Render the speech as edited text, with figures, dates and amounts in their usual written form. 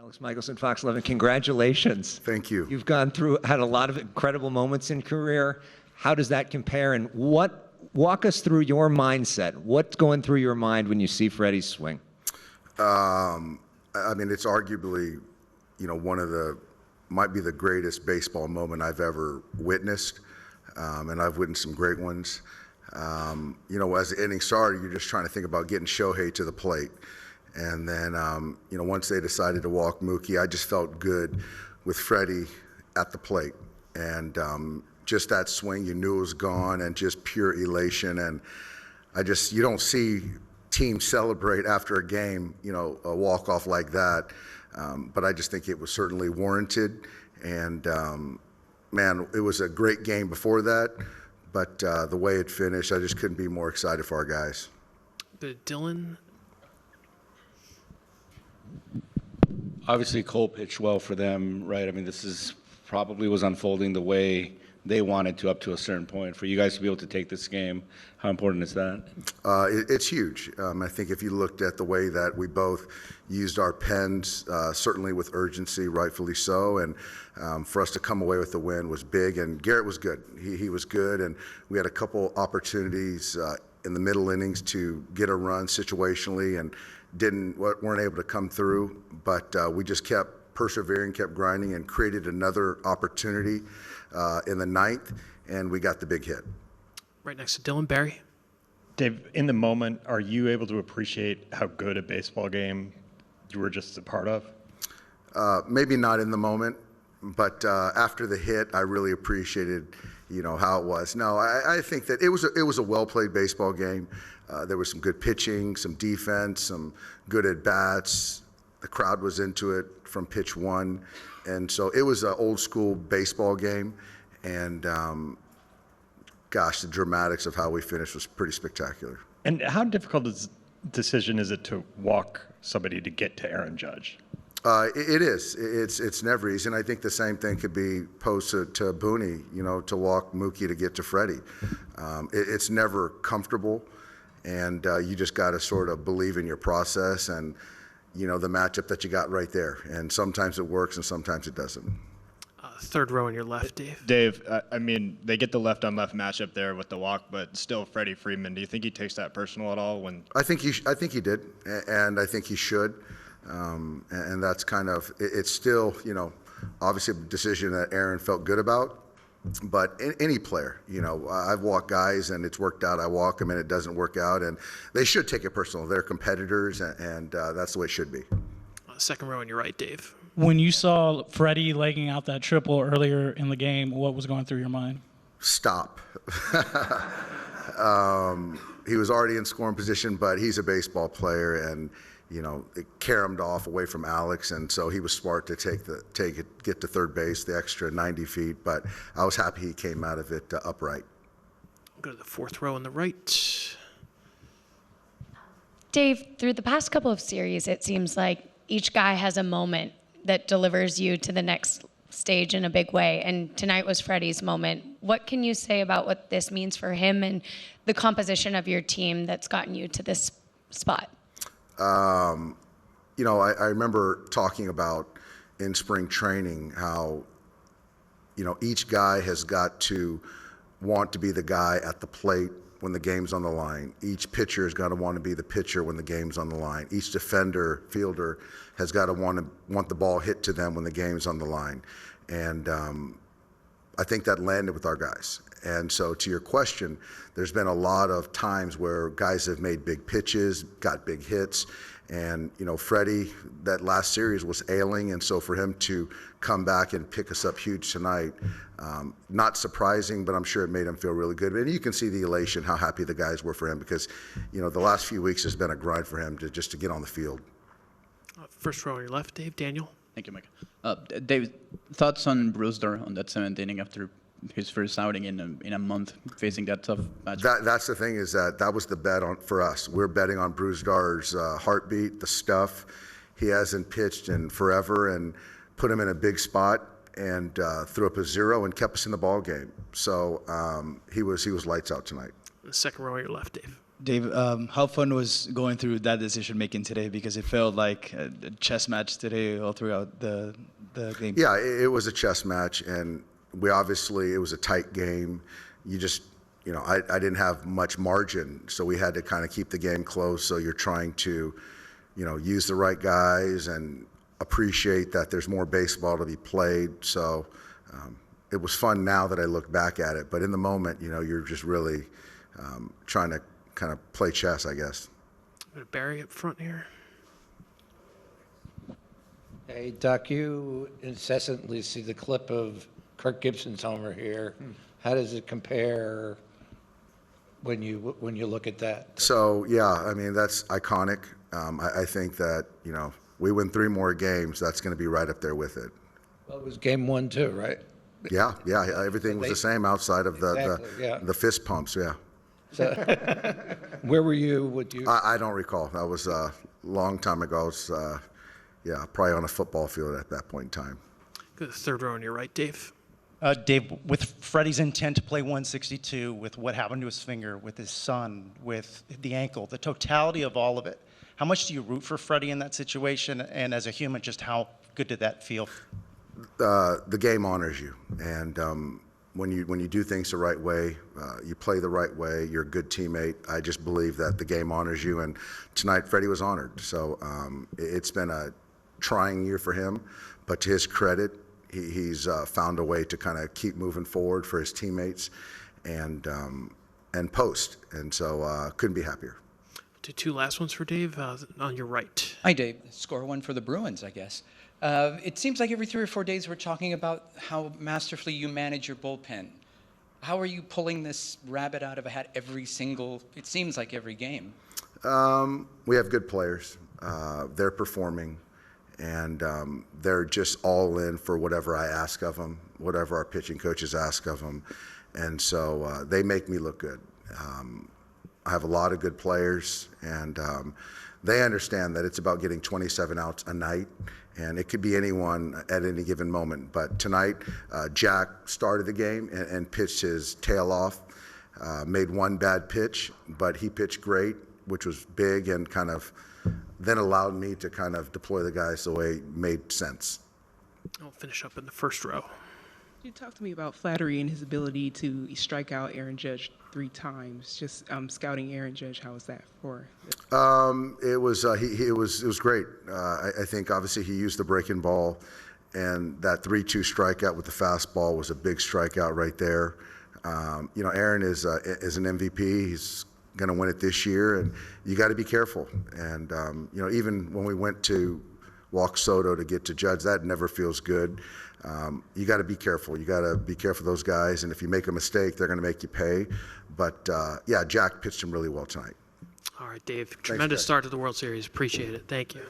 Alex Michelson, Fox 11, congratulations. Thank you. You've had a lot of incredible moments in career. How does that compare? And walk us through your mindset. What's going through your mind when you see Freddie's swing? I mean, it's arguably, might be the greatest baseball moment I've ever witnessed. And I've witnessed some great ones. As the inning started, you're just trying to think about getting Shohei to the plate. And then, once they decided to walk Mookie, I just felt good with Freddie at the plate. And just that swing, you knew it was gone, and just pure elation. And you don't see teams celebrate after a game, a walk-off like that. But I just think it was certainly warranted. And, man, it was a great game before that. But the way it finished, I just couldn't be more excited for our guys. Dylan? Obviously, Cole pitched well for them, right? I mean, this probably was unfolding the way they wanted to up to a certain point. For you guys to be able to take this game, how important is that? It's huge. I think if you looked at the way that we both used our pens, certainly with urgency, rightfully so, and for us to come away with the win was big. And Garrett was good. He was good, and we had a couple opportunities in the middle innings to get a run situationally, and weren't able to come through. But we just kept persevering, kept grinding, and created another opportunity in the ninth, and we got the big hit. Right next to Dylan. Barry? Dave, in the moment, are you able to appreciate how good a baseball game you were just a part of? Maybe not in the moment, but after the hit, I really appreciated, how it was. No, I think that it was a well-played baseball game. There was some good pitching, some defense, some good at-bats. The crowd was into it from pitch one. And so it was an old-school baseball game. And, the dramatics of how we finished was pretty spectacular. And how difficult a decision is it to walk somebody to get to Aaron Judge? It is. It's never easy. And I think the same thing could be posed to Booney, to walk Mookie to get to Freddie. It's never comfortable. And you just got to sort of believe in your process and, the matchup that you got right there. And sometimes it works and sometimes it doesn't. Third row on your left, Dave. Dave, I mean, they get the left-on-left matchup there with the walk, but still Freddie Freeman. Do you think he takes that personal at all? I think he did, and I think he should. And that's kind of, it's still, obviously a decision that Aaron felt good about. But any player, I've walked guys and it's worked out. I walk them and it doesn't work out, and they should take it personal. They're competitors, and that's the way it should be. Second row on your right, Dave. When you saw Freddie legging out that triple earlier in the game, what was going through your mind? Stop. He was already in scoring position, but he's a baseball player, and it caromed off away from Alex, and so he was smart to get to third base, the extra 90 feet. But I was happy he came out of it upright. Go to the fourth row on the right. Dave, through the past couple of series, it seems like each guy has a moment that delivers you to the next stage in a big way, and tonight was Freddie's moment. What can you say about what this means for him and the composition of your team that's gotten you to this spot? I remember talking about in spring training how, each guy has got to want to be the guy at the plate when the game's on the line. Each pitcher has got to want to be the pitcher when the game's on the line. Each defender, fielder, has got to want the ball hit to them when the game's on the line. And I think that landed with our guys. And so to your question, there's been a lot of times where guys have made big pitches, got big hits. And, Freddie, that last series was ailing. And so for him to come back and pick us up huge tonight, not surprising, but I'm sure it made him feel really good. And you can see the elation, how happy the guys were for him, because, the last few weeks has been a grind for him to get on the field. First row on your left, Dave. Daniel? Thank you, Mike. Dave, thoughts on Bruiser on that seventh inning after his first outing in a month facing that tough match? That's the thing, is that was the bet for us. We're betting on Bruiser's heartbeat, the stuff. He hasn't pitched in forever, and put him in a big spot and threw up a 0 and kept us in the ball game. So he was lights out tonight. The second row on your left, Dave. Dave, how fun was going through that decision making today? Because it felt like a chess match today all throughout the game. Yeah, it was a chess match, and it was a tight game. You just, I didn't have much margin, so we had to kind of keep the game close. So you're trying to, use the right guys and appreciate that there's more baseball to be played. So it was fun now that I look back at it, but in the moment, you're just really trying to kind of play chess, I guess. Barry up front here. Hey, Doc, you incessantly see the clip of Kirk Gibson's homer here. How does it compare when you look at that? So, yeah, I mean, that's iconic. I think that, we win 3 more games, that's going to be right up there with it. Well, it was game 1 too, right? Yeah, everything was the same outside of the fist pumps, yeah. So, where were you? Would you? I don't recall. That was a long time ago. I was, probably on a football field at that point in time. Go to the third row on your right, Dave. Dave, with Freddie's intent to play 162, with what happened to his finger, with his son, with the ankle, the totality of all of it, how much do you root for Freddie in that situation? And as a human, just how good did that feel? The game honors you, and when you do things the right way, you play the right way, you're a good teammate. I just believe that the game honors you, and tonight Freddie was honored. So it's been a trying year for him, but to his credit, he's found a way to kind of keep moving forward for his teammates and post, and so couldn't be happier. Do 2 last ones for Dave on your right. Hi, Dave. Score 1 for the Bruins, I guess. It seems like every 3 or 4 days we're talking about how masterfully you manage your bullpen. How are you pulling this rabbit out of a hat it seems like every game? We have good players. They're performing, and they're just all in for whatever I ask of them, whatever our pitching coaches ask of them, and so they make me look good. I have a lot of good players, and they understand that it's about getting 27 outs a night, and it could be anyone at any given moment. But tonight, Jack started the game and pitched his tail off, made 1 bad pitch, but he pitched great, which was big and kind of then allowed me to kind of deploy the guys the way it made sense. I'll finish up in the first row. You talked to me about Flaherty and his ability to strike out Aaron Judge 3 times. Just scouting Aaron Judge, how was that for? It was great. I think obviously he used the breaking ball, and that 3-2 strikeout with the fastball was a big strikeout right there. Aaron is an MVP. He's going to win it this year, and you got to be careful. And even when we went to walk Soto to get to Judge, that never feels good. You got to be careful. You got to be careful of those guys, and if you make a mistake, they're going to make you pay. But Jack pitched him really well tonight. All right, Dave. Tremendous start to the World Series. Appreciate it. Thank you.